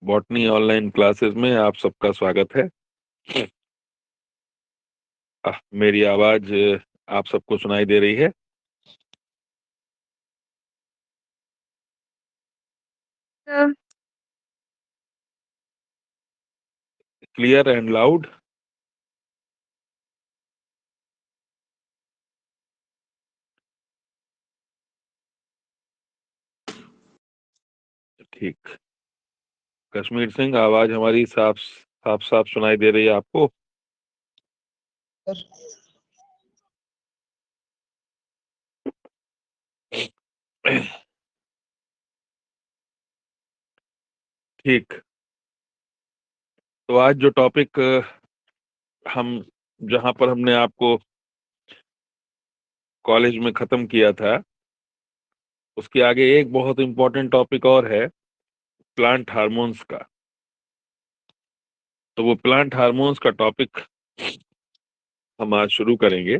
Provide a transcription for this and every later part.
Botany online classes में आप सबका स्वागत है। मेरी आवाज आप सबको सुनाई दे रही है? Clear and loud? ठीक। कश्मीर सिंह, आवाज हमारी साफ साफ साफ सुनाई दे रही है आपको? ठीक। तो आज जो टॉपिक हम जहां पर हमने आपको कॉलेज में खत्म किया था, उसके आगे एक बहुत इंपॉर्टेंट टॉपिक और है, प्लांट हार्मोन्स का। तो वो प्लांट हार्मोन्स का टॉपिक हम आज शुरू करेंगे।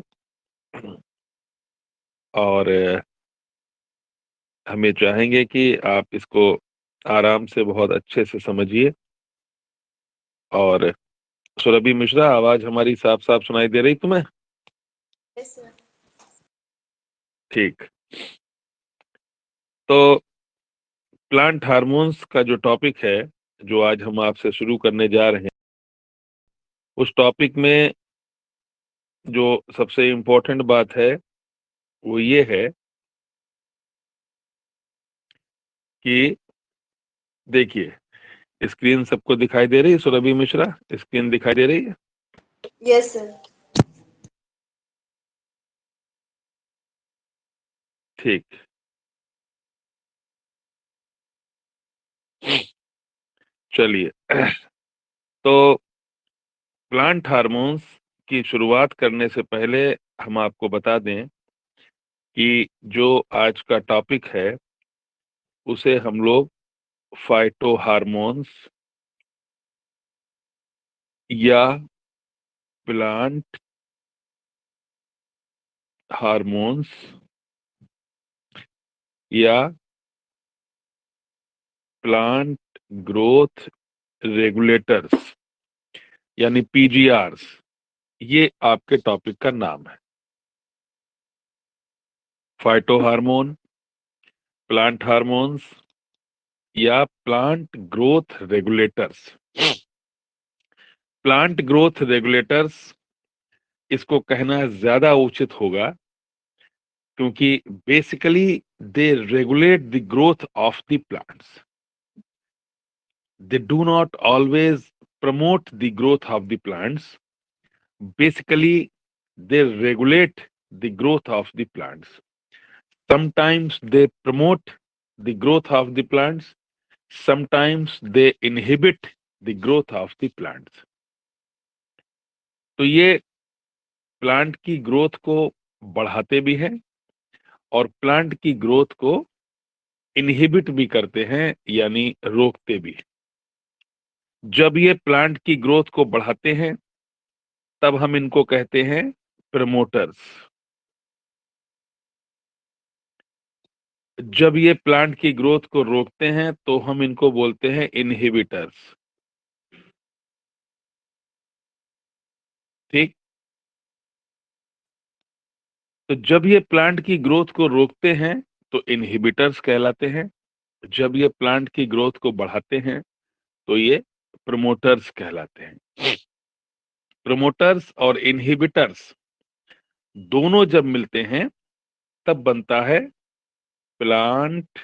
और हम ये चाहेंगे कि आप इसको आराम से बहुत अच्छे से समझिए। और सुरभि मिश्रा, आवाज हमारी साफ साफ सुनाई दे रही तुम्हें? Yes, sir. ठीक। तो प्लांट हार्मोन्स का जो टॉपिक है, जो आज हम आपसे शुरू करने जा रहे हैं, उस टॉपिक में जो सबसे इम्पोर्टेंट बात है वो ये है कि देखिए, स्क्रीन सबको दिखाई दे रही है? सुरभि मिश्रा, स्क्रीन दिखाई दे रही है? Yes, sir. ठीक। चलिए। तो प्लांट हार्मोन्स की शुरुआत करने से पहले हम आपको बता दें कि जो आज का टॉपिक है उसे हम लोग फाइटो हार्मोन्स या प्लांट हार्मोन्स या प्लांट ग्रोथ रेगुलेटर्स यानी पीजीआरस, ये आपके टॉपिक का नाम है। फाइटो हार्मोन, प्लांट हार्मोन्स या plant growth regulators. Plant growth regulators, इसको कहना ज्यादा उचित होगा, क्योंकि basically they regulate the growth of the plants. They do not always promote the growth of the plants. Basically, they regulate the growth of the plants. Sometimes they promote the growth of the plants. Sometimes they inhibit the growth of the plants. तो ये plant की growth को बढ़ाते भी हैं और plant की growth को इनहिबिट भी करते हैं, यानी रोकते भी। जब ये प्लांट की ग्रोथ को बढ़ाते हैं तब हम इनको कहते हैं प्रमोटर्स। जब ये प्लांट की ग्रोथ को रोकते हैं तो हम इनको बोलते हैं इनहिबिटर्स। ठीक। तो जब ये प्लांट की ग्रोथ को रोकते हैं तो इनहिबिटर्स कहलाते हैं। जब ये प्लांट की ग्रोथ को बढ़ाते हैं तो ये प्रमोटर्स कहलाते हैं। प्रमोटर्स और इनहिबिटर्स दोनों जब मिलते हैं तब बनता है प्लांट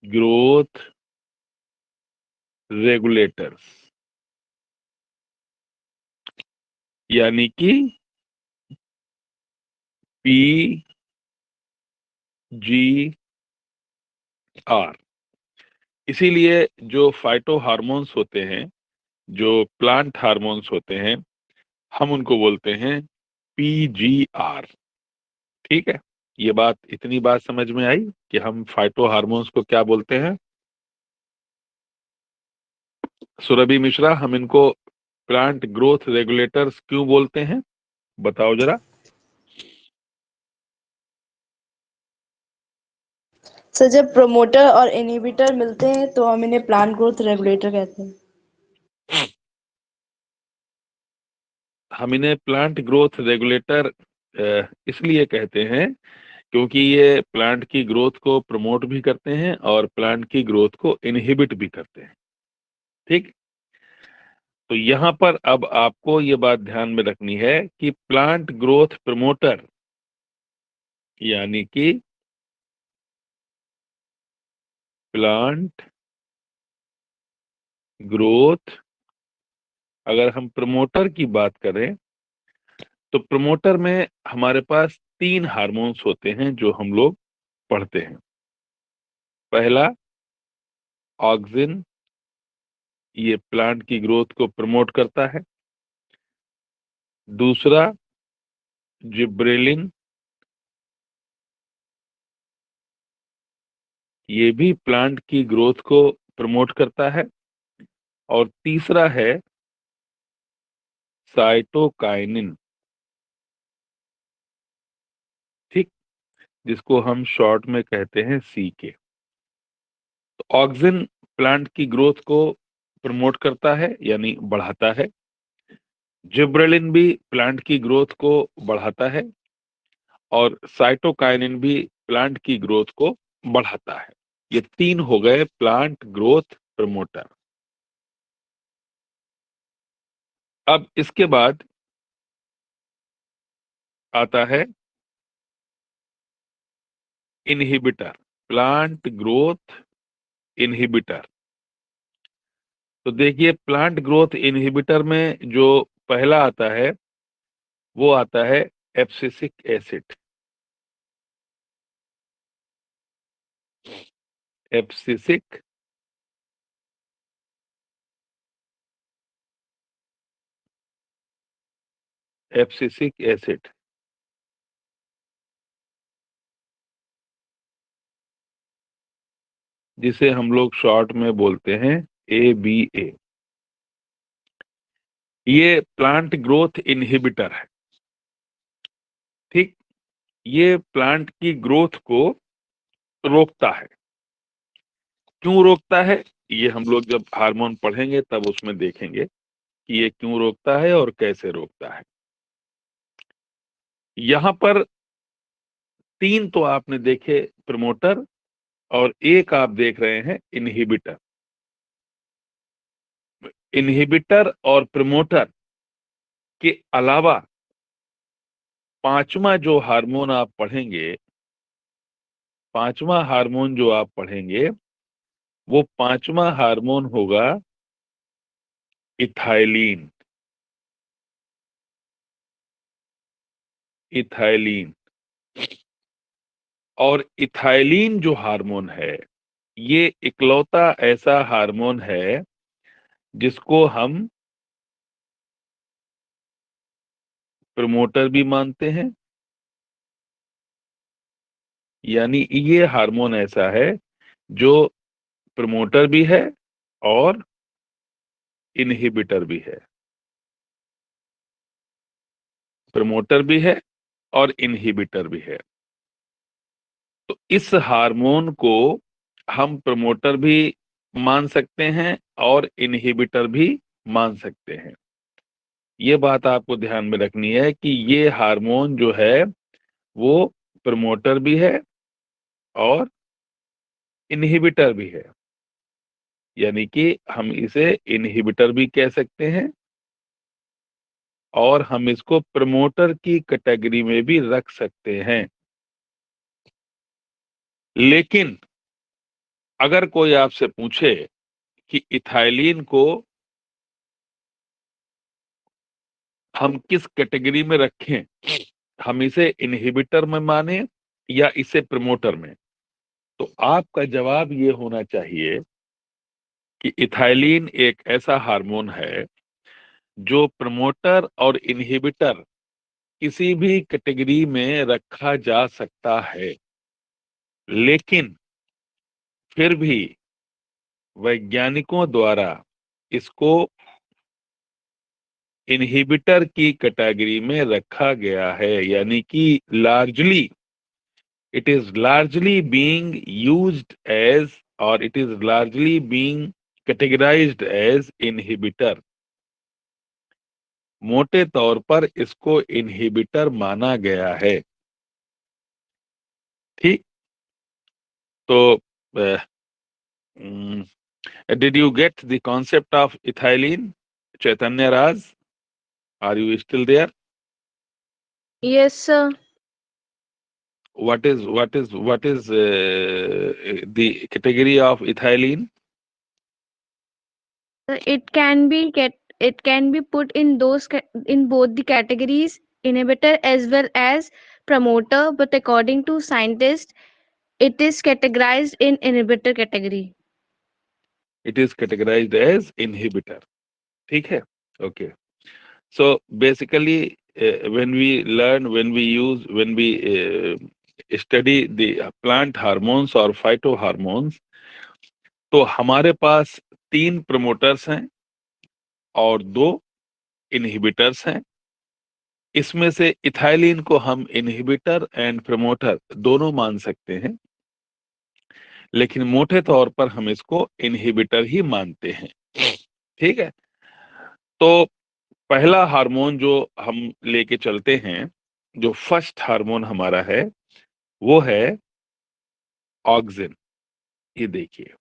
ग्रोथ रेगुलेटर्स, यानी कि पी जी आर। इसीलिए जो फाइटो हार्मोन्स होते हैं, जो प्लांट हार्मोन्स होते हैं, हम उनको बोलते हैं पीजीआर। ठीक है। ये बात, इतनी बात समझ में आई कि हम फाइटो हार्मोन्स को क्या बोलते हैं? सुरभि मिश्रा, हम इनको प्लांट ग्रोथ रेगुलेटर्स क्यों बोलते हैं, बताओ जरा। सर जब प्रमोटर और इनहिबिटर मिलते हैं तो हम इन्हें प्लांट ग्रोथ रेगुलेटर कहते हैं। हम इन्हें प्लांट ग्रोथ रेगुलेटर इसलिए कहते हैं क्योंकि ये प्लांट की ग्रोथ को प्रमोट भी करते हैं और प्लांट की ग्रोथ को इनहिबिट भी करते हैं। ठीक। तो यहाँ पर अब आपको ये बात ध्यान में रखनी है कि प्लांट ग्रोथ प्रमोटर यानी कि प्लांट ग्रोथ, अगर हम प्रमोटर की बात करें तो प्रमोटर में हमारे पास 3 हार्मोन्स होते हैं जो हम लोग पढ़ते हैं। पहला ऑक्सिन, ये प्लांट की ग्रोथ को प्रमोट करता है। दूसरा जिब्रेलिन, ये भी प्लांट की ग्रोथ को प्रमोट करता है। और तीसरा है साइटोकाइनिन, ठीक, जिसको हम शॉर्ट में कहते हैं सीके। तो ऑक्सिन प्लांट की ग्रोथ को प्रमोट करता है यानी बढ़ाता है। जिब्रेलिन भी प्लांट की ग्रोथ को बढ़ाता है और साइटोकाइनिन भी प्लांट की ग्रोथ को बढ़ाता है। ये 3 हो गए प्लांट ग्रोथ प्रमोटर। अब इसके बाद आता है इनहिबिटर, प्लांट ग्रोथ इनहिबिटर। तो देखिए प्लांट ग्रोथ इनहिबिटर में जो पहला आता है वो आता है abscisic acid. Abscisic abscisic acid, जिसे हम लोग शॉर्ट में बोलते हैं ABA। ये प्लांट ग्रोथ इनहिबिटर है। ठीक। ये प्लांट की ग्रोथ को रोकता है। क्यों रोकता है, ये हम लोग जब हार्मोन पढ़ेंगे तब उसमें देखेंगे कि ये क्यों रोकता है और कैसे रोकता है। यहां पर 3 तो आपने देखे प्रमोटर और एक आप देख रहे हैं इनहिबिटर। इनहिबिटर और प्रमोटर के अलावा पांचवा जो हार्मोन आप पढ़ेंगे, पांचवा हार्मोन जो आप पढ़ेंगे वो पांचवा हार्मोन होगा इथाइलिन। इथाइलिन, और इथाइलिन जो हार्मोन है ये इकलौता ऐसा हार्मोन है जिसको हम प्रमोटर भी मानते हैं। यानी ये हार्मोन ऐसा है जो प्रमोटर भी है और इनहिबिटर भी है। प्रमोटर भी है और इनहिबिटर भी है। तो इस हार्मोन को हम प्रमोटर भी मान सकते हैं और इनहिबिटर भी मान सकते हैं। ये बात आपको ध्यान में रखनी है कि ये हार्मोन जो है वो प्रमोटर भी है और इनहिबिटर भी है। यानी कि हम इसे इनहिबिटर भी कह सकते हैं और हम इसको प्रमोटर की कैटेगरी में भी रख सकते हैं। लेकिन अगर कोई आपसे पूछे कि इथाइलिन को हम किस कैटेगरी में रखें, हम इसे इनहिबिटर में माने या इसे प्रमोटर में, तो आपका जवाब ये होना चाहिए कि इथाइलिन एक ऐसा हार्मोन है जो प्रमोटर और इनहिबिटर किसी भी कैटेगरी में रखा जा सकता है। लेकिन फिर भी वैज्ञानिकों द्वारा इसको इनहिबिटर की कैटेगरी में रखा गया है। यानी कि largely It is largely being used as, or it is largely being categorized as inhibitor. मोटे तौर पर इसको इनहिबिटर माना गया है। ठीक, तो did you get the concept of ethylene, Chaitanya Raj? Are you still there? Yes, sir. What is the category of ethylene? It can be put in in both the categories, inhibitor as well as promoter, but according to scientists, it is categorized in inhibitor category. It is categorized as inhibitor. ठीक है? Okay. So basically, when we study the plant hormones or phytohormones, तो हमारे पास 3 promoters हैं और 2 inhibitors हैं। इसमें से ethylene को हम इनहिबिटर एंड प्रमोटर दोनों मान सकते हैं, लेकिन मोटे तौर पर हम इसको इनहिबिटर ही मानते हैं। ठीक है, तो पहला हार्मोन जो हम लेके चलते हैं, जो फर्स्ट हार्मोन हमारा है, वो है ऑक्सिन। ये देखिए,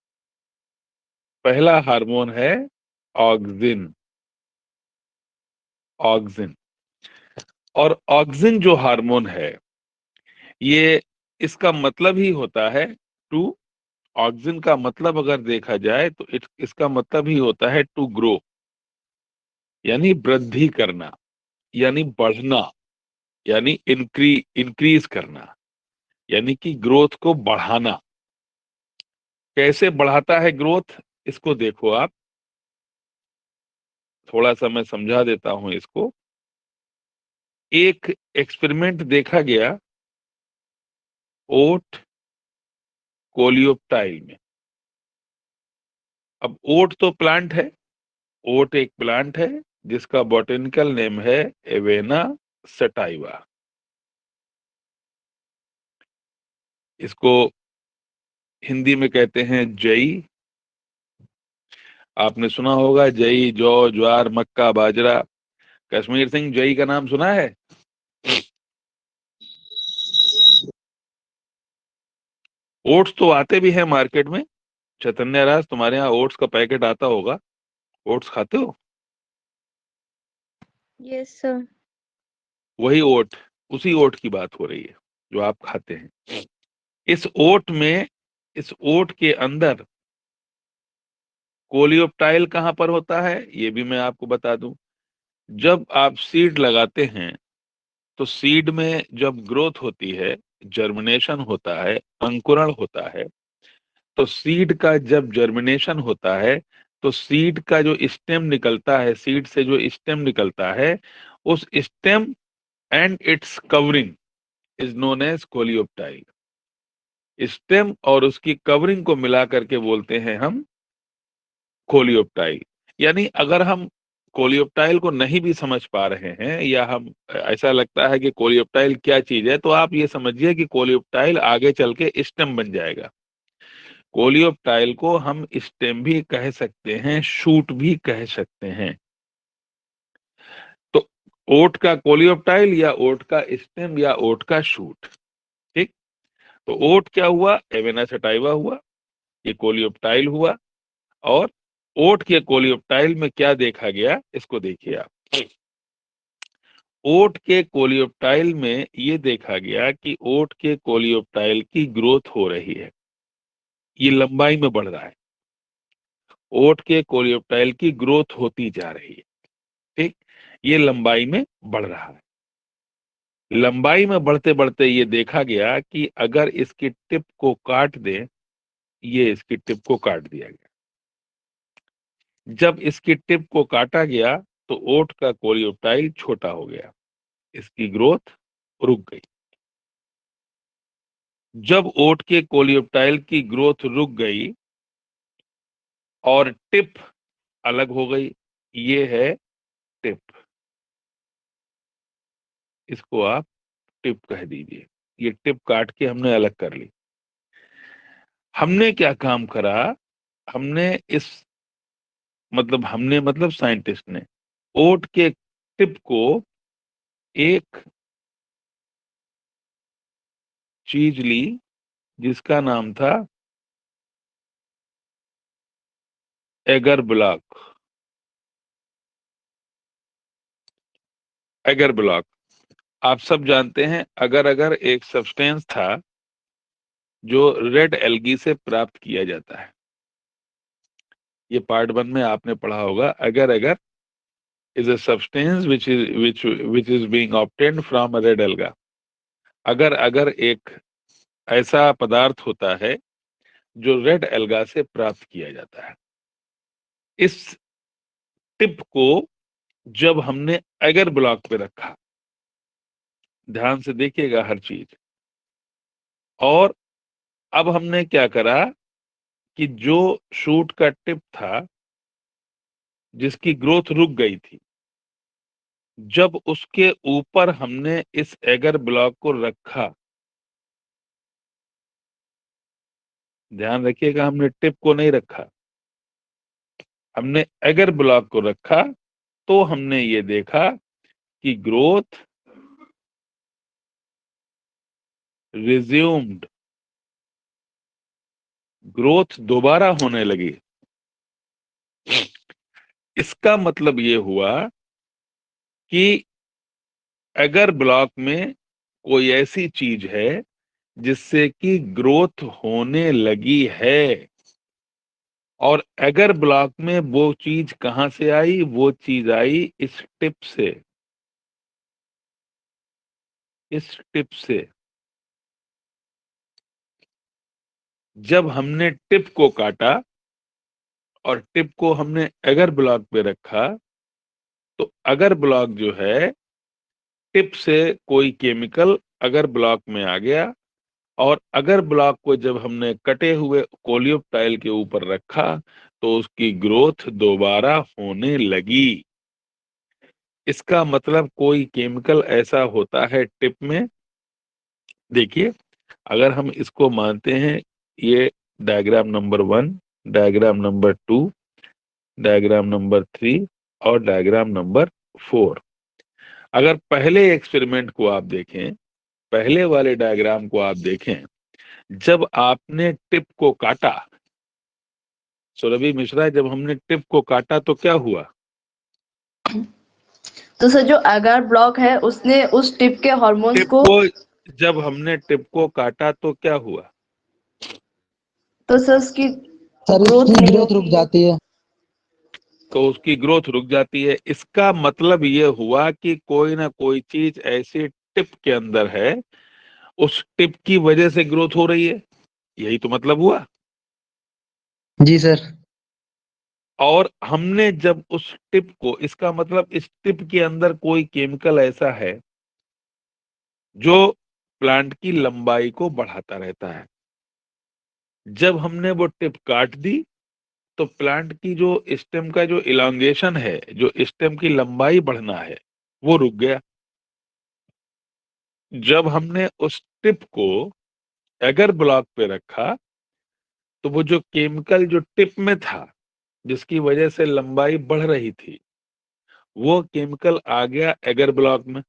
पहला हार्मोन है ऑक्सिन। ऑक्सिन, और ऑक्सिन जो हार्मोन है, ये इसका मतलब ही होता है टू, ऑक्सिन का मतलब अगर देखा जाए तो इसका मतलब ही होता है टू ग्रो, यानी वृद्धि करना, यानी बढ़ना, यानी इंक्रीज करना, यानी कि ग्रोथ को बढ़ाना। कैसे बढ़ाता है ग्रोथ, इसको देखो आप, थोड़ा सा मैं समझा देता हूं इसको। एक एक्सपेरिमेंट देखा गया ओट कोलियोप्टाइल में। अब ओट तो प्लांट है, ओट एक प्लांट है जिसका बॉटेनिकल नेम है एवेना सटाइवा। इसको हिंदी में कहते हैं जई। आपने सुना होगा जई, जौ, ज्वार, मक्का, बाजरा। कश्मीर सिंह, जई का नाम सुना है? ओट्स तो आते भी हैं मार्केट में। चैतन्य राज, तुम्हारे यहाँ ओट्स का पैकेट आता होगा, ओट्स खाते हो? Yes, sir. वही ओट, उसी ओट की बात हो रही है जो आप खाते हैं। इस ओट में, इस ओट के अंदर कोलियोप्टाइल कहां पर होता है, ये भी मैं आपको बता दूं। जब आप सीड लगाते हैं, तो सीड में जब ग्रोथ होती है, जर्मिनेशन होता है, अंकुरण होता है, तो सीड का जब जर्मिनेशन होता है, तो सीड का जो स्टेम निकलता है, सीड से जो स्टेम निकलता है, उस stem and its covering is known as coleoptile. Stem और उसकी कवरिंग को मिला करके बोलते हैं हम कोलियोप्टाइल। यानी अगर हम कोलियोप्टाइल को नहीं भी समझ पा रहे हैं, या हम ऐसा लगता है कि कोलियोप्टाइल क्या चीज है, तो आप ये समझिए कि कोलियोप्टाइल आगे चल के स्टेम बन जाएगा। कोलियोप्टाइल को हम स्टेम भी कह सकते हैं, शूट भी कह सकते हैं। तो ओट का कोलियोप्टाइल, या ओट का स्टेम, या ओट का शूट। ठीक, तो ओट क्या हुआ, एवेना सटाइवा हुआ, ये कोलियोप्टाइल हुआ। और ओट के कोलियोप्टाइल में क्या देखा गया, इसको देखिए आप। ओट के कोलियोप्टाइल में ये देखा गया कि ओट के कोलियोप्टाइल की ग्रोथ हो रही है, ये लंबाई में बढ़ रहा है। ओट के कोलियोप्टाइल की ग्रोथ होती जा रही है। ठीक, ये लंबाई में बढ़ रहा है। लंबाई में बढ़ते बढ़ते ये देखा गया कि अगर इसकी टिप को काट दें, ये इसकी टिप को काट दिया गया। जब इसकी टिप को काटा गया, तो ओट का कोलियोप्टाइल छोटा हो गया, इसकी ग्रोथ रुक गई। जब ओट के कोलियोप्टाइल की ग्रोथ रुक गई और टिप अलग हो गई, ये है टिप, इसको आप टिप कह दीजिए, ये टिप काट के हमने अलग कर ली। हमने क्या काम करा, हमने इस मतलब साइंटिस्ट ने ओट के टिप को एक चीज ली जिसका नाम था एगर ब्लॉक। एगर ब्लॉक आप सब जानते हैं, अगर अगर एक सब्सटेंस था जो रेड एल्गी से प्राप्त किया जाता है। ये पार्ट 1 में आपने पढ़ा होगा। अगर अगर is a substance which is being obtained from a red alga। अगर अगर एक ऐसा पदार्थ होता है जो रेड एल्गा से प्राप्त किया जाता है। इस टिप को जब हमने एगर ब्लॉक पे रखा, ध्यान से देखिएगा हर चीज, और अब हमने क्या करा कि जो शूट का टिप था जिसकी ग्रोथ रुक गई थी, जब उसके ऊपर हमने इस एगर ब्लॉक को रखा, ध्यान रखिएगा हमने टिप को नहीं रखा, हमने एगर ब्लॉक को रखा, तो हमने ये देखा कि ग्रोथ रिज्यूम्ड, ग्रोथ दोबारा होने लगी। इसका मतलब ये हुआ कि अगर ब्लॉक में कोई ऐसी चीज है जिससे कि ग्रोथ होने लगी है, और अगर ब्लॉक में वो चीज कहां से आई, वो चीज आई इस टिप से। इस टिप से जब हमने टिप को काटा और टिप को हमने अगर ब्लॉक पे रखा, तो अगर ब्लॉक जो है, टिप से कोई केमिकल अगर ब्लॉक में आ गया, और अगर ब्लॉक को जब हमने कटे हुए कोलियोप्टाइल के ऊपर रखा तो उसकी ग्रोथ दोबारा होने लगी। इसका मतलब कोई केमिकल ऐसा होता है टिप में। देखिए, अगर हम इसको मानते हैं, ये diagram number 1, diagram number 2, diagram number 3 और डायग्राम नंबर 4। अगर पहले एक्सपेरिमेंट को आप देखें, पहले वाले डायग्राम को आप देखें, जब आपने टिप को काटा, सुरभि मिश्रा, जब हमने टिप को काटा तो क्या हुआ? तो सर जो अगर ब्लॉक है उसने उस टिप के हार्मोन्स टिप को, जब हमने टिप को काटा तो क्या हुआ? तो सर उसकी सर ग्रोथ उसकी नहीं ग्रोथ रुक होती है। जाती है। तो उसकी ग्रोथ रुक जाती है। इसका मतलब ये हुआ कि कोई ना कोई चीज ऐसी टिप के अंदर है, उस टिप की वजह से ग्रोथ हो रही है। यही तो मतलब हुआ। जी सर। और हमने जब उस टिप को, इसका मतलब इस टिप के अंदर कोई केमिकल ऐसा है जो प्लांट की लंबाई को बढ़ाता रहता है। जब हमने वो टिप काट दी तो प्लांट की जो स्टेम का जो इलांगेशन है, जो स्टेम की लंबाई बढ़ना है, वो रुक गया। जब हमने उस टिप को एगर ब्लॉक पे रखा तो वो जो केमिकल जो टिप में था जिसकी वजह से लंबाई बढ़ रही थी, वो केमिकल आ गया एगर ब्लॉक में।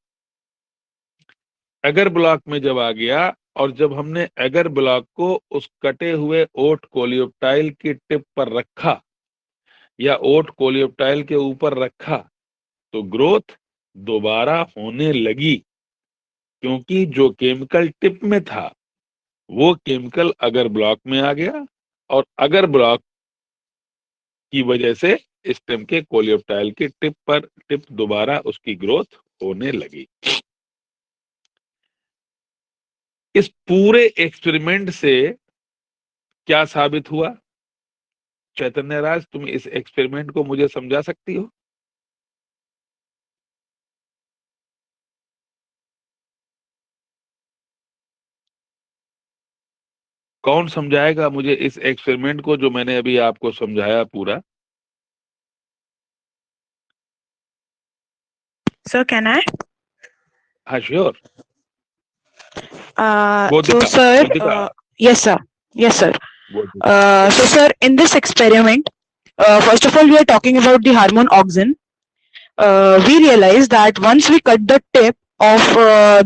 एगर ब्लॉक में जब आ गया, और जब हमने एगर ब्लॉक को उस कटे हुए ओट कोलियोप्टाइल की टिप पर रखा या ओट कोलियोप्टाइल के ऊपर रखा, तो ग्रोथ दोबारा होने लगी, क्योंकि जो केमिकल टिप में था वो केमिकल अगर ब्लॉक में आ गया, और अगर ब्लॉक की वजह से स्टेम के कोलियोप्टाइल की टिप दोबारा उसकी ग्रोथ होने लगी। इस पूरे एक्सपेरिमेंट से क्या साबित हुआ? चैतन्य राज, तुम इस एक्सपेरिमेंट को मुझे समझा सकती हो? कौन समझाएगा मुझे इस एक्सपेरिमेंट को जो मैंने अभी आपको समझाया पूरा? Sir, can I? हाँ, sure. So, बोधिका sir, बोधिका yes, sir. Yes, sir. बोधिका So, sir, in this experiment, first of all, we are talking about the hormone auxin. We realize that once we cut the tip of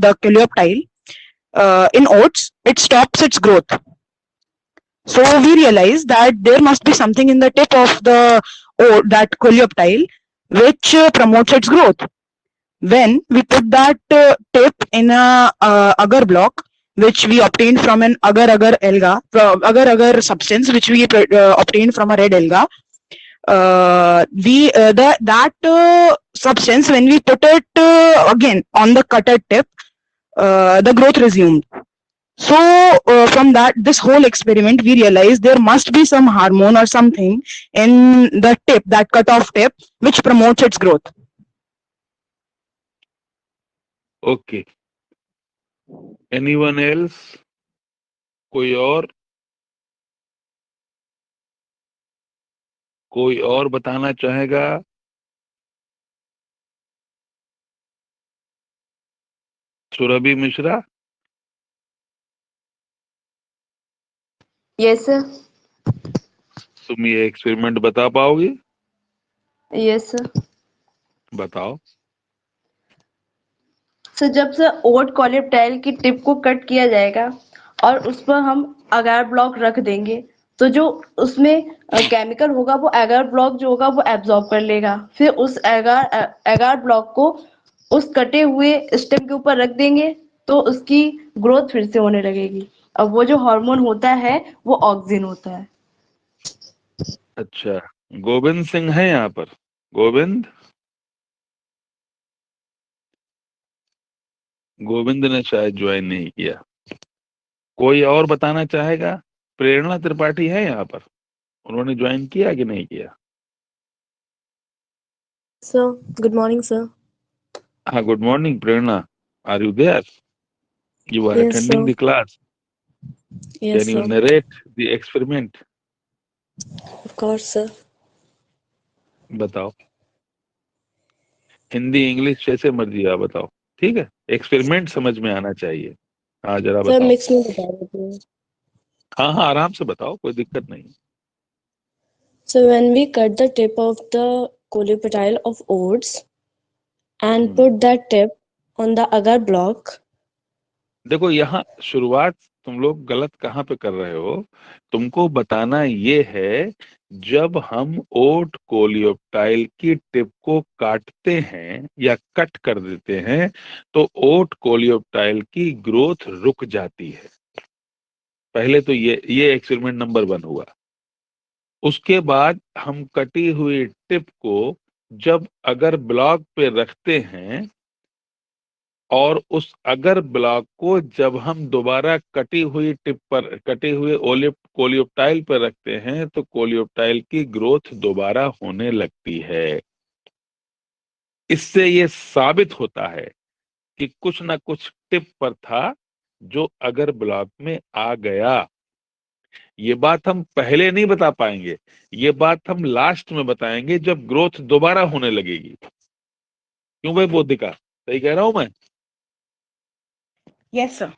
the coleoptile in oats, it stops its growth. So we realize that there must be something in the tip of the that coleoptile which promotes its growth. When we put that tip in a agar block, which we obtained from an agar alga, agar substance which we obtained from a red alga, that substance, when we put it again on the cutter tip, the growth resumed. So from this whole experiment, we realized there must be some hormone or something in the tip, that cut-off tip, which promotes its growth. Okay anyone else कोई और बताना चाहेगा? Surabhi Mishra yes sir. तुम ये experiment बता पाओगी? Yes sir. बताओ। Sir जब से ओट कोलेप्टाइल की टिप को कट किया जाएगा और उस पर हम अगार ब्लॉक रख देंगे, तो जो उसमें केमिकल होगा वो एगार ब्लॉक जो होगा वो एब्जॉर्ब कर लेगा। फिर उस एगार ब्लॉक को उस कटे हुए स्टेम के ऊपर रख देंगे तो उसकी ग्रोथ फिर से होने लगेगी। अब वो जो हार्मोन होता है वो ऑक्सिन होता है। अच्छा, गोविंद सिंह है यहाँ पर? गोविंद ने शायद ज्वाइन नहीं किया। कोई और बताना चाहेगा? प्रेरणा त्रिपाठी है यहाँ पर, उन्होंने ज्वाइन किया कि नहीं किया? Sir, good morning, sir. हाँ, good morning Prerna, are you there? You are Yes, attending sir. the class. Yes, Can you sir. narrate the experiment? Of course, sir. बताओ। हिंदी इंग्लिश जैसे मर्जी आप बताओ, ठीक है? एक्सपेरिमेंट समझ में आना चाहिए। हाँ जरा Sir, बताओ। mix में बता देती हूँ. हाँ आराम से बताओ, कोई दिक्कत नहीं। So when we cut the tip of the coleoptile of oats and put that tip on the agar block. देखो यहाँ शुरुआत तुम लोग गलत कहाँ पे कर रहे हो। तुमको बताना ये है, जब हम ओट कोलियोप्टाइल की टिप को काटते हैं या कट कर देते हैं तो ओट कोलियोप्टाइल की ग्रोथ रुक जाती है। पहले तो ये एक्सपेरिमेंट नंबर 1 हुआ। उसके बाद हम कटी हुई टिप को जब अगर ब्लॉक पे रखते हैं और उस अगर ब्लॉक को जब हम दोबारा कटी हुई टिप पर, कटे हुए कोलियोप्टाइल पर रखते हैं तो कोलियोप्टाइल की ग्रोथ दोबारा होने लगती है। इससे ये साबित होता है कि कुछ ना कुछ टिप पर था जो अगर ब्लॉक में आ गया। ये बात हम पहले नहीं बता पाएंगे, ये बात हम लास्ट में बताएंगे जब ग्रोथ दोबारा होने लगेगी। क्यों भाई बोधिका, सही कह रहा हूं मैं? Yes, sir.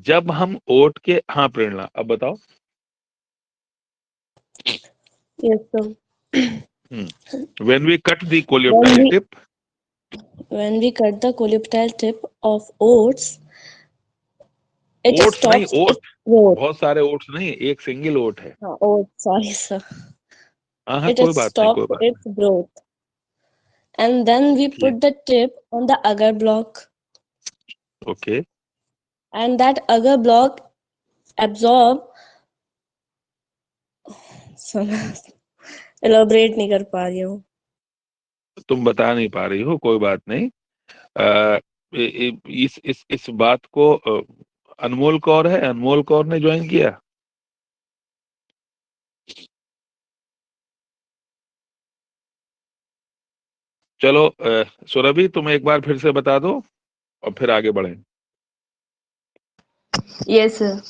जब हम ओट के, हाँ प्रेरणा अब बताओ। Yes, sir. When we cut the coleoptile tip, When we cut the coleoptile tip of oats, it oats नहीं, stops ओट its growth. बहुत सारे ओट्स नहीं, एक सिंगल ओट है। Oh, sorry, sir. हाँ It कोई बात नहीं, कोई stops बात its growth. And then we नहीं। put the tip on the agar block. Okay, And that agar block absorb. Elaborate नहीं कर पा रही हूँ. तुम बता नहीं पा रही हो, कोई बात नहीं। इस बात को अनमोल कौर है, अनमोल कौर ने ज्वाइन किया। चलो सुरभि तुम एक बार फिर से बता दो और फिर आगे बढ़ें। Yes sir.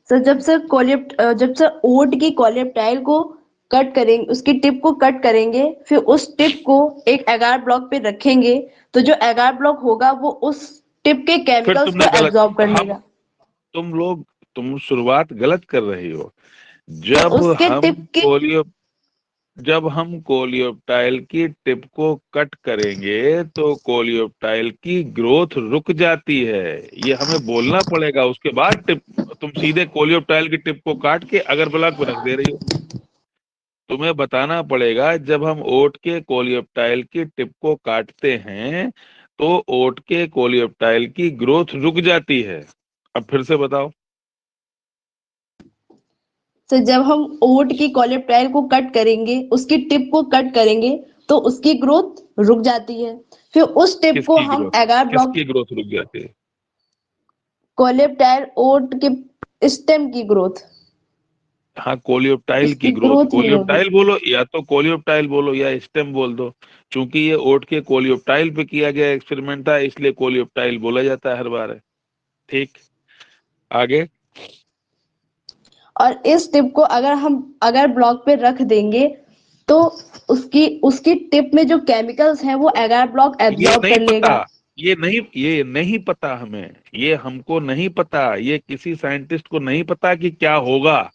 सर जब से ओट की कोलेप्टाइल को कट करेंगे, उसकी टिप को कट करेंगे, फिर उस टिप को एक एगार ब्लॉक पे रखेंगे, तो जो एगार ब्लॉक होगा वो उस टिप के केमिकल्स तुमने को गलत एब्जॉर्ब कर हम लेगा। तुम शुरुआत गलत कर रही हो। जब उसके हम टिप के कोलियो जब हम कोलियोप्टाइल की टिप को कट करेंगे तो कोलियोप्टाइल की ग्रोथ रुक जाती है। ये हमें बोलना पड़ेगा। उसके बाद टिप, तुम सीधे कोलियोप्टाइल की टिप को काट के अगर ब्लॉक पे रख दे रही हो। तुम्हें बताना पड़ेगा जब हम ओट के कोलियोप्टाइल की टिप को काटते हैं तो ओट के कोलियोप्टाइल की ग्रोथ रुक जाती है। अब फिर से बताओ। तो जब हम ओट की कोलेप्टाइल को कट करेंगे, उसकी टिप को कट करेंगे, तो उसकी ग्रोथ रुक जाती है। फिर उस टिप को हम एगार ब्लॉक किसकी ग्रोथ रुक जाती है? कोलेप्टाइल ओट के स्टेम की ग्रोथ, हाँ, कोलियोप्टाइल की उसकी ग्रोथ। ग्रोथ नहीं होगी। कोलियोप्टाइल बोलो या तो कोलियोप्टाइल बोलो या स्टेम बोल दो। चूंकि ये ओट के कोलियोप्टाइल पे किया गया एक्सपेरिमेंट था इसलिए कोलियोप्टाइल बोला जाता है हर बार। ठीक, आगे। और इस टिप को अगर हम अगर ब्लॉक पे रख देंगे तो उसकी उसकी टिप में जो केमिकल्स हैं वो एगार ब्लॉक ये एब्जॉर्ब नहीं कर पता। लेगा। ये नहीं पता हमें। ये हमको नहीं पता। ये किसी साइंटिस्ट को नहीं पता कि क्या होगा।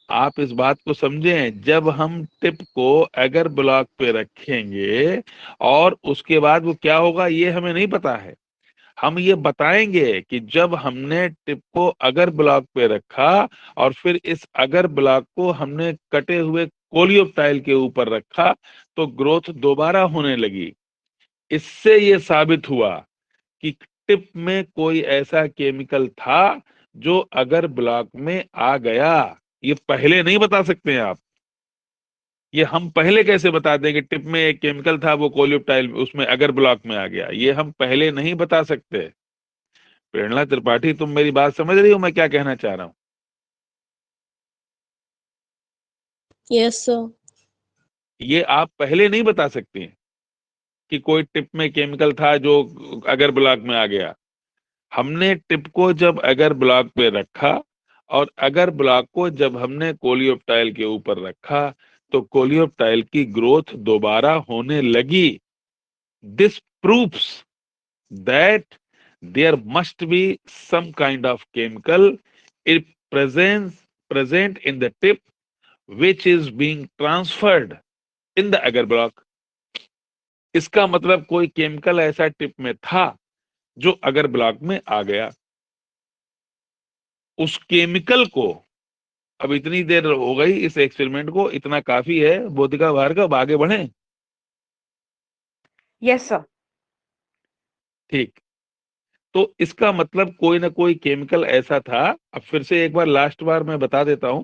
आप इस बात को समझें। जब हम टिप को अगर ब्लॉक पे रखेंगे और उसके बाद वो क्या होगा ये हमें नहीं पता है। हम ये बताएंगे कि जब हमने टिप को अगर ब्लॉक पे रखा और फिर इस अगर ब्लॉक को हमने कटे हुए कोलियोप्टाइल के ऊपर रखा तो ग्रोथ दोबारा होने लगी। इससे ये साबित हुआ कि टिप में कोई ऐसा केमिकल था जो अगर ब्लॉक में आ गया। ये पहले नहीं बता सकते हैं आप। ये हम पहले कैसे बता दें कि टिप में एक केमिकल था वो कोलियोप्टाइल उसमें अगर ब्लॉक में आ गया। ये हम पहले नहीं बता सकते। प्रेरणा त्रिपाठी, तुम मेरी बात समझ रही हो मैं क्या कहना चाह रहा हूँ? Yes, sir. ये आप पहले नहीं बता सकते हैं कि कोई टिप में केमिकल था जो अगर ब्लॉक में आ गया। हमने टिप को जब अगर ब्लॉक पे रखा और अगर ब्लॉक को जब हमने कोलियोप्टाइल के ऊपर रखा तो कोलियोप्टाइल की ग्रोथ दोबारा होने लगी। This proves that there must be some kind of chemical it present in the tip which is being transferred in the agar block। इसका मतलब कोई केमिकल ऐसा टिप में था जो अगर ब्लॉक में आ गया। उस केमिकल को, अब इतनी देर हो गई इस एक्सपेरिमेंट को, इतना काफी है। बोधिका भार्गव आगे बढ़े। Yes, sir. ठीक, तो इसका मतलब कोई ना कोई केमिकल ऐसा था। अब फिर से एक बार लास्ट बार मैं बता देता हूं।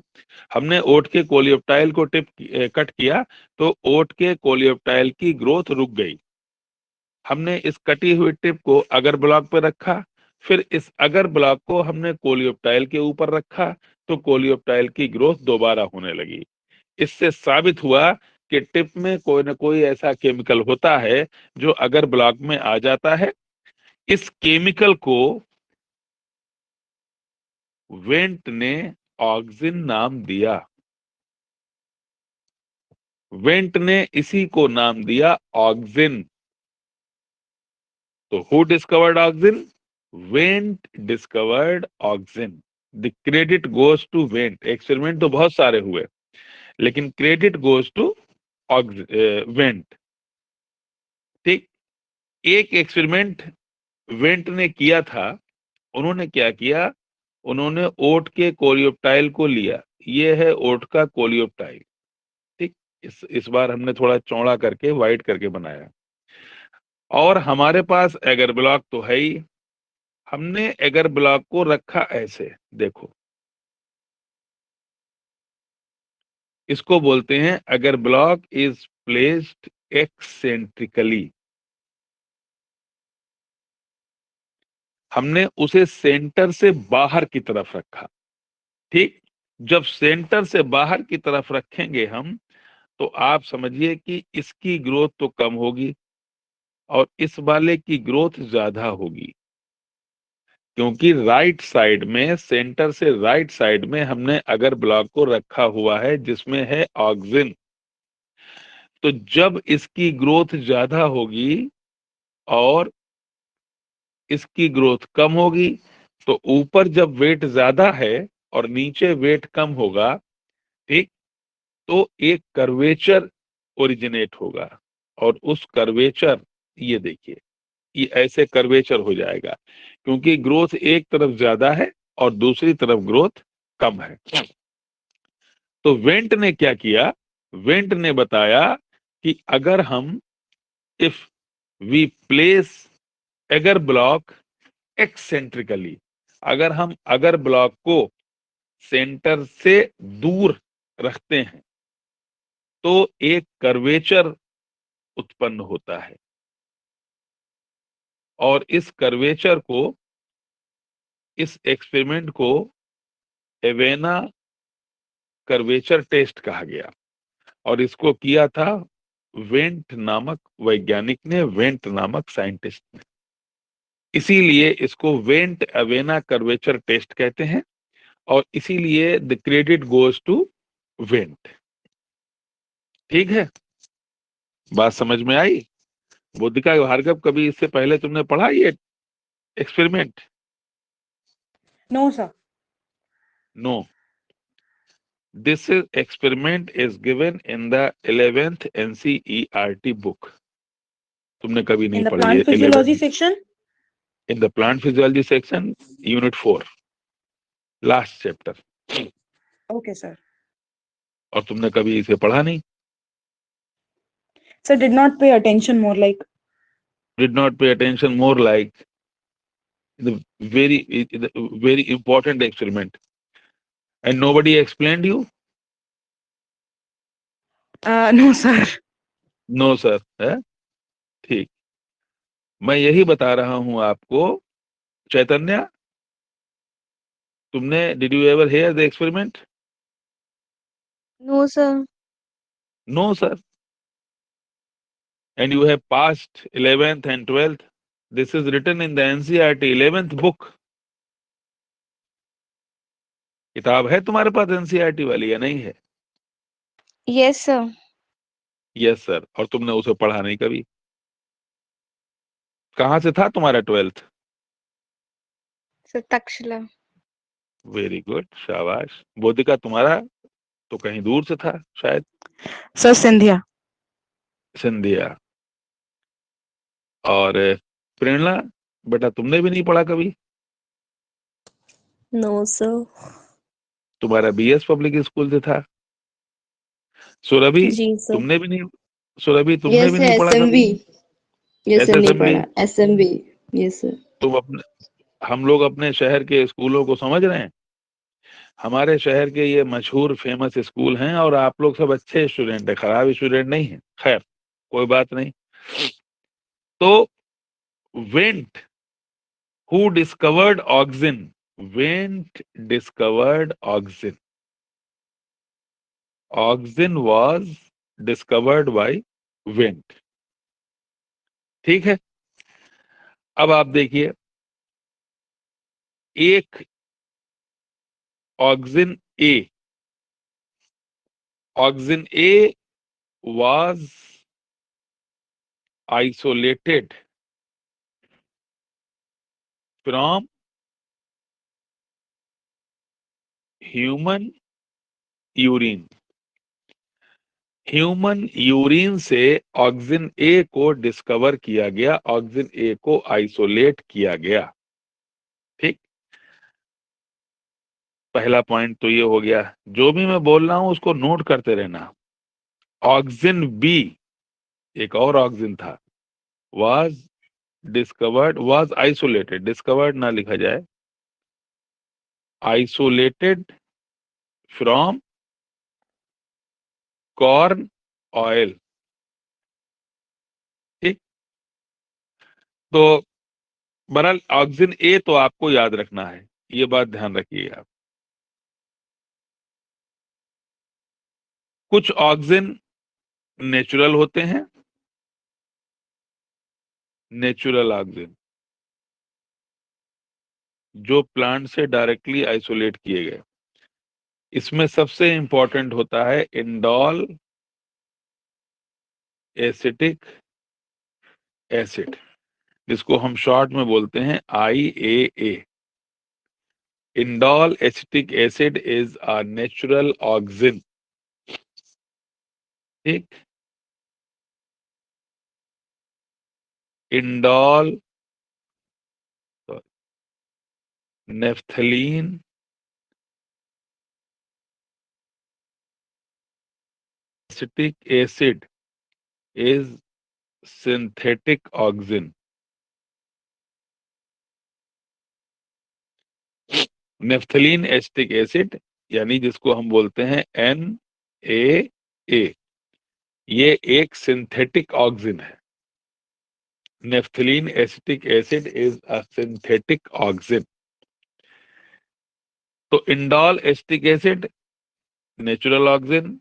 हमने ओट के कोलियोप्टाइल को कट किया तो ओट के कोलियोप्टाइल की ग्रोथ रुक गई। हमने इस कटी हुई टिप को अगर ब्लॉक पे रखा, फिर इस अगर ब्लॉक को हमने कोलियोप्टाइल के ऊपर रखा तो कोलियोप्टाइल की ग्रोथ दोबारा होने लगी। इससे साबित हुआ कि टिप में कोई ना कोई ऐसा केमिकल होता है जो अगर ब्लॉक में आ जाता है। इस केमिकल को वेंट ने ऑक्सिन नाम दिया। वेंट ने इसी को नाम दिया ऑक्सिन। तो who discovered auxin? Went discovered auxin. The credit goes to Went. Experiment तो बहुत सारे हुए लेकिन क्रेडिट गोज टू वेंट। ठीक, एक एक्सपेरिमेंट वेंट ने किया था। उन्होंने क्या किया? उन्होंने ओट के कोलियोप्टाइल को लिया। ये है ओट का कोलियोप्टाइल। ठीक, इस बार हमने थोड़ा चौड़ा करके वाइट करके बनाया और हमारे पास एगर ब्लॉक तो है ही। हमने एगर ब्लॉक को रखा ऐसे, देखो इसको बोलते हैं अगर ब्लॉक इज प्लेस्ड एक्सेंट्रिकली। हमने उसे सेंटर से बाहर की तरफ रखा। ठीक, जब सेंटर से बाहर की तरफ रखेंगे हम तो आप समझिए कि इसकी ग्रोथ तो कम होगी और इस वाले की ग्रोथ ज्यादा होगी। क्योंकि राइट साइड में, सेंटर से राइट साइड में हमने अगर ब्लॉक को रखा हुआ है जिसमें है ऑक्सिन। तो जब इसकी ग्रोथ ज्यादा होगी और इसकी ग्रोथ कम होगी, तो ऊपर जब वेट ज्यादा है और नीचे वेट कम होगा, ठीक, तो एक कर्वेचर ओरिजिनेट होगा, और उस कर्वेचर, ये देखिए, ये ऐसे कर्वेचर हो जाएगा, क्योंकि ग्रोथ एक तरफ ज्यादा है और दूसरी तरफ ग्रोथ कम है। तो वेंट ने क्या किया? वेंट ने बताया कि अगर हम, इफ वी प्लेस अगर ब्लॉक एक्सेंट्रिकली, अगर हम अगर ब्लॉक को सेंटर से दूर रखते हैं, तो एक कर्वेचर उत्पन्न होता है, और इस कर्वेचर को, इस एक्सपेरिमेंट को एवेना कर्वेचर टेस्ट कहा गया, और इसको किया था वेंट नामक वैज्ञानिक ने, वेंट नामक साइंटिस्ट ने। इसीलिए इसको वेंट अवेना कर्वेचर टेस्ट कहते हैं, और इसीलिए the credit goes to Went. ठीक है, बात समझ में आई? बोधिका भार्गव, कभी इससे पहले तुमने पढ़ा ये experiment? No, sir. No. This is experiment is given in the 11th NCERT book. तुमने कभी नहीं In the पढ़ा plant ये physiology 11th? section? In the plant physiology section, unit 4, last chapter. Okay, sir. और तुमने कभी इसे पढ़ा नहीं? Sir, did not pay attention more like. Did not pay attention more, like the very important experiment, and nobody explained you? No, sir. No sir, है? ठीक, मैं यही बता रहा हूं आपको। चैतन्य, तुमने, did you ever hear the experiment? No, sir. No sir. And you have passed 11th and 12th. This is written in the NCERT 11th book. किताब है तुम्हारे पास NCERT वाली या नहीं है? Yes, sir. Yes sir. और तुमने उसे पढ़ा नहीं कभी? कहां से था तुम्हारा 12th? Sir, Takshila. Very good, शाबाश। बोधिका, तुम्हारा तो कहीं दूर से था शायद? Sir, Sindhya. सिंधिया। और प्रेरणा, बेटा तुमने भी नहीं पढ़ा कभी? No, sir. तुम्हारा BS पब्लिक स्कूल से था। सुरभि, जी सर। तुमने भी नहीं, सुरभि तुमने यस भी सर, नहीं पढ़ा SMB। कभी? यस सर, नहीं SSMB? पढ़ा SMB। Yes sir. तुम अपने, हम लोग अपने शहर के स्कूलों को समझ रहे हैं। हमारे शहर के ये मशहूर फेमस स्कूल हैं, और आप लोग सब अच्छे स्टूडेंट हैं, खराब स्टूडेंट नहीं है। खैर, कोई बात नहीं। तो went, who discovered auxin, Went discovered auxin, auxin was discovered by went. ठीक है, अब आप देखिए, एक auxin A, auxin A was isolated from human urine. Human urine से ऑक्सिन ए को डिस्कवर किया गया, ऑक्सिन ए को आइसोलेट किया गया। ठीक, पहला पॉइंट तो ये हो गया। जो भी मैं बोल रहा हूं उसको नोट करते रहना। ऑक्सिन बी, एक और ऑक्सिन था, was discovered, was isolated, discovered ना लिखा जाए, आइसोलेटेड फ्रॉम कॉर्न ऑयल। ठीक, तो बहरहाल ऑक्सिन ए तो आपको याद रखना है, ये बात ध्यान रखिएगा। कुछ ऑक्सिन नेचुरल होते हैं, नेचुरल ऑक्सिन जो प्लांट से डायरेक्टली आइसोलेट किए गए। इसमें सबसे इंपॉर्टेंट होता है इंडोल एसिटिक एसिड। जिसको हम शॉर्ट में बोलते हैं IAA। Indole acetic acid is a natural auxin. ठीक, indole naphthalene acetic acid is synthetic auxin. Naphthalene acetic acid यानी जिसको हम बोलते हैं NaA, ये एक सिंथेटिक ऑक्सिन है। Naphthalene acetic acid is a synthetic auxin. तो indole acetic acid natural auxin,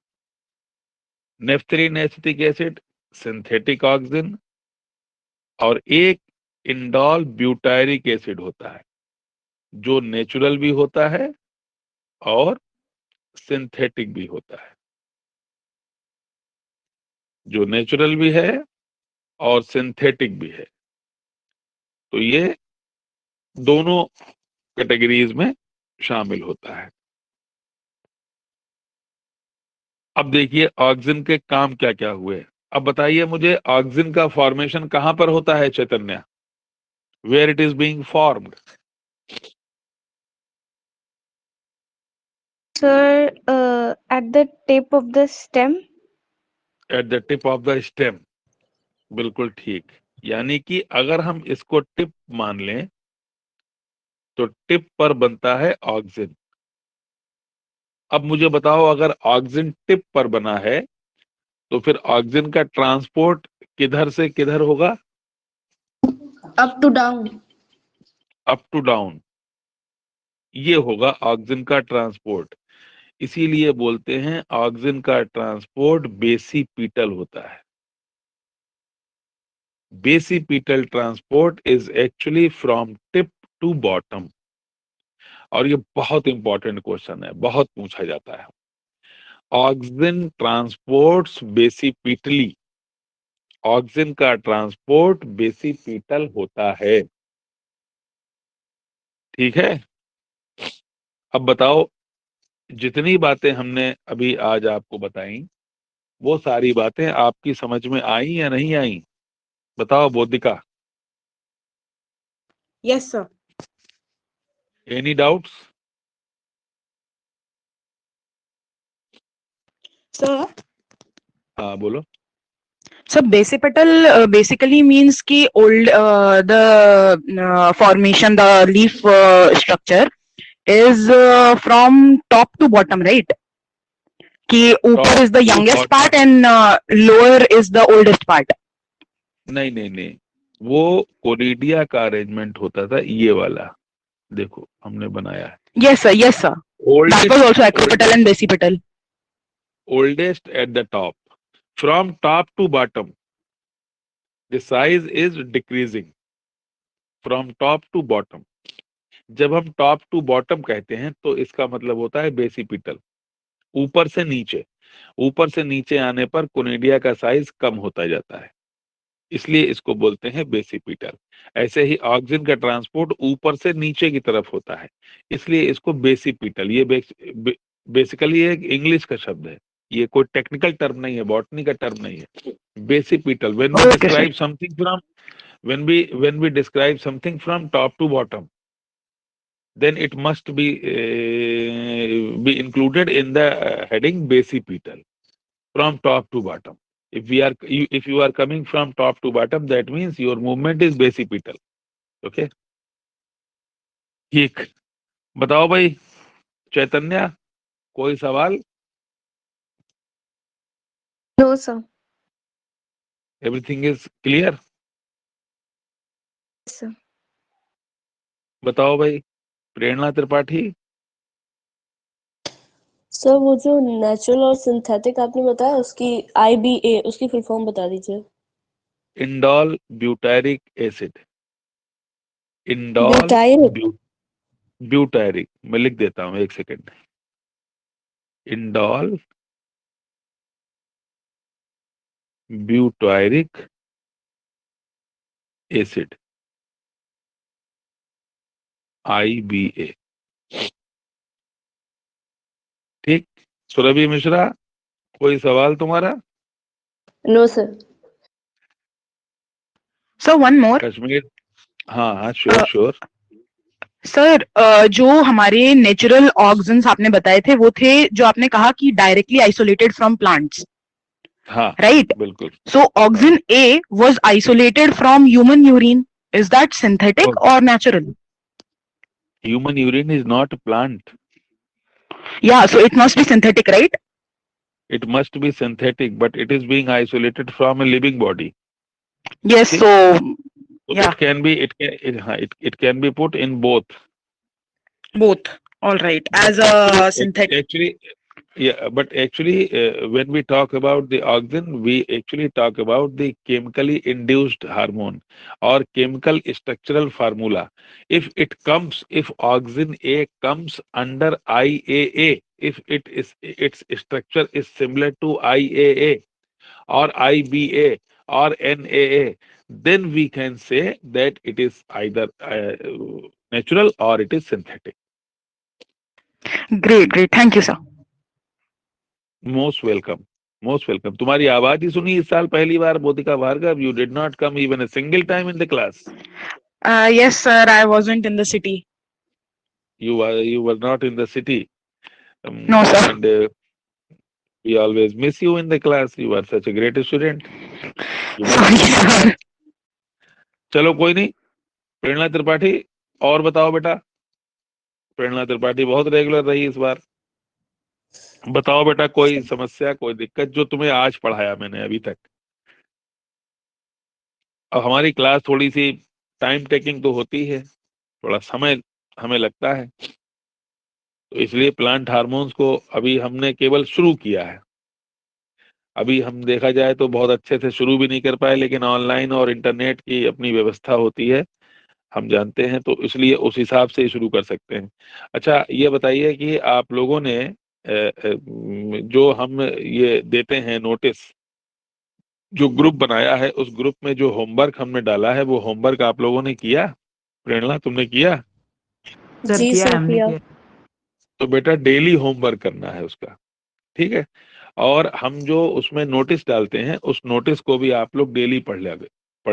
naphthalene acetic acid synthetic auxin, और एक इंडोल ब्यूटायरिक एसिड होता है जो नेचुरल भी होता है और सिंथेटिक भी होता है, जो नेचुरल भी है और सिंथेटिक भी है। तो ये दोनों कैटेगरीज में शामिल होता है। अब देखिए ऑक्सिन के काम क्या क्या हुए। अब बताइए मुझे ऑक्सिन का फॉर्मेशन कहां पर होता है Chaitanya? Where it is being formed? Sir, at the tip of the stem. At the tip of the stem. बिल्कुल ठीक। यानी कि अगर हम इसको टिप मान लें तो टिप पर बनता है ऑक्सिन। अब मुझे बताओ अगर ऑक्सिन टिप पर बना है तो फिर ऑक्सिन का ट्रांसपोर्ट किधर से किधर होगा? Up to down. Up to down, ये होगा ऑक्सिन का ट्रांसपोर्ट। इसीलिए बोलते हैं ऑक्सिन का ट्रांसपोर्ट बेसिपिटल होता है। Basipetal transport is actually from tip to bottom. और ये बहुत इंपॉर्टेंट क्वेश्चन है, बहुत पूछा जाता है। ऑक्सिन ट्रांसपोर्ट्स बेसिपिटली, ऑक्सिन का ट्रांसपोर्ट बेसिपिटल होता है। ठीक है, अब बताओ जितनी बातें हमने अभी आज आपको बताई वो सारी बातें आपकी समझ में आई या नहीं आई? बताओ बोधिका, Yes, sir. Any doubts? Sir, हाँ बोलो। so basipetal basically means ki old the formation, the leaf structure is from top to bottom, right? कि ऊपर top is the to youngest part bottom? and lower is the oldest part. नहीं नहीं नहीं, वो conidia का arrangement होता था ये वाला। देखो हमने बनाया है Yes, sir. Yes, sir. That was also acropetal and basipetal. oldest at the top. From top to bottom, the size is decreasing. From top to bottom. जब हम टॉप टू बॉटम कहते हैं तो इसका मतलब होता है बेसिपिटल, ऊपर से नीचे। ऊपर से नीचे आने पर कोनिडिया का साइज कम होता जाता है, इसलिए इसको बोलते हैं बेसिपिटल। ऐसे ही ऑक्सिन का ट्रांसपोर्ट ऊपर से नीचे की तरफ होता है, इसलिए इसको बेसिपिटल। ये बेसिकली एक इंग्लिश का शब्द है, ये कोई टेक्निकल टर्म नहीं है, बॉटनी का टर्म नहीं है। Basipetal, when we Okay, sir. Describe something from when we describe something from top to bottom, then it must be included in the heading basipital, from top to bottom. If you are coming from top to bottom, that means your movement is basipital. Okay, ठीक। बताओ भाई चैतन्य, कोई सवाल? No, sir. Everything is clear? Yes, sir. बताओ भाई प्रेरणा Tripathi. Sir वो जो natural और सिंथेटिक आपने बताया उसकी IBA उसकी फुल फॉर्म बता दीजिए। Indole butyric acid. Indole butyl. Butyric, मैं लिख देता हूँ एक second. Indole butyric acid. IBA। ठीक। सुरभि मिश्रा, कोई सवाल तुम्हारा? No sir. Sir one more question, हाँ हाँ, श्योर श्योर। सर, जो हमारे नेचुरल ऑक्सीजन आपने बताए थे वो थे जो आपने कहा कि डायरेक्टली आइसोलेटेड फ्रॉम प्लांट्स, हाँ राइट? बिल्कुल। So oxygen A was isolated from human urine. Is that synthetic Oh. or natural? Human urine is not a plant. Yeah, so it must be synthetic, right? It must be synthetic, but it is being isolated from a living body. Yes, Okay. so So yeah, it can be, it can be put in both. both. All right. As a synthetic. Actually, yeah, but actually, when we talk about the oxygen, we actually talk about the chemically induced hormone or chemical structural formula. If oxygen A comes under IAA, if its structure is similar to IAA or IBA or NAA, then we can say that it is either natural or it is synthetic. Great, great. Thank you, sir. Most welcome, most welcome. तुम्हारी आवाज ही सुनी इस साल पहली बार, Modika Bhargav. You did not come even a single time in the class. Yes, sir. I wasn't in the city. You were not in the city. No, sir. And we always miss you in the class. You are such a great student. Sorry, sir. चलो कोई नहीं। प्रेरणा त्रिपाठी, और बताओ बेटा। प्रेरणा त्रिपाठी बहुत regular रही इस बार। बताओ बेटा, कोई समस्या, कोई दिक्कत जो तुम्हें आज पढ़ाया मैंने अभी तक। अब हमारी क्लास थोड़ी सी टाइम टेकिंग तो होती है, थोड़ा समय हमें लगता है, तो इसलिए प्लांट हार्मोन्स को अभी हमने केवल शुरू किया है। अभी हम देखा जाए तो बहुत अच्छे से शुरू भी नहीं कर पाए, लेकिन ऑनलाइन और इंटरनेट की अपनी व्यवस्था होती है, हम जानते हैं, तो इसलिए उस हिसाब से शुरू कर सकते हैं। अच्छा, ये बताइए कि आप लोगों ने जो हम ये देते हैं नोटिस, जो ग्रुप बनाया है, उस ग्रुप में जो होमवर्क हमने डाला है, वो होमवर्क आप लोगों ने किया? प्रेरणा, तुमने किया? जी सर, किया। तो बेटा डेली होमवर्क करना है उसका, ठीक है? और हम जो उसमें नोटिस डालते हैं, उस नोटिस को भी आप लोग डेली पढ़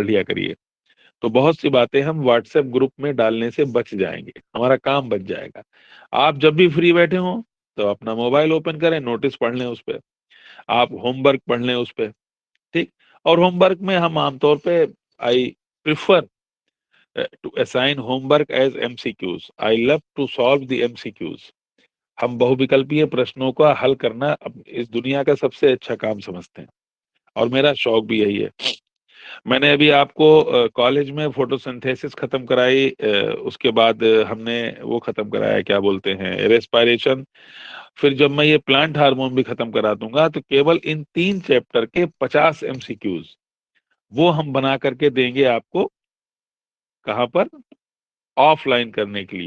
लिया करिए। तो बहुत सी बातें हम व्हाट्सएप ग्रुप में डालने से बच जाएंगे, हमारा काम बच जाएगा। आप जब भी फ्री बैठे हो तो अपना मोबाइल ओपन करें, नोटिस पढ़ लें उस पर, आप होमवर्क पढ़ लें उस पर, ठीक? और होमवर्क में हम आमतौर पे I prefer to assign homework as MCQs। I love to solve the MCQs। हम बहुविकल्पीय प्रश्नों का हल करना इस दुनिया का सबसे अच्छा काम समझते हैं, और मेरा शौक भी यही है। मैंने अभी आपको कॉलेज में फोटोसिंथेसिस खत्म कराई, उसके बाद हमने वो खत्म कराया, क्या बोलते हैं, रेस्पिरेशन। फिर जब मैं ये प्लांट हार्मोन भी खत्म करा दूंगा, तो केवल इन 3 चैप्टर के 50 MCQs वो हम बना करके देंगे आपको। कहाँ पर? ऑफलाइन करने के लिए।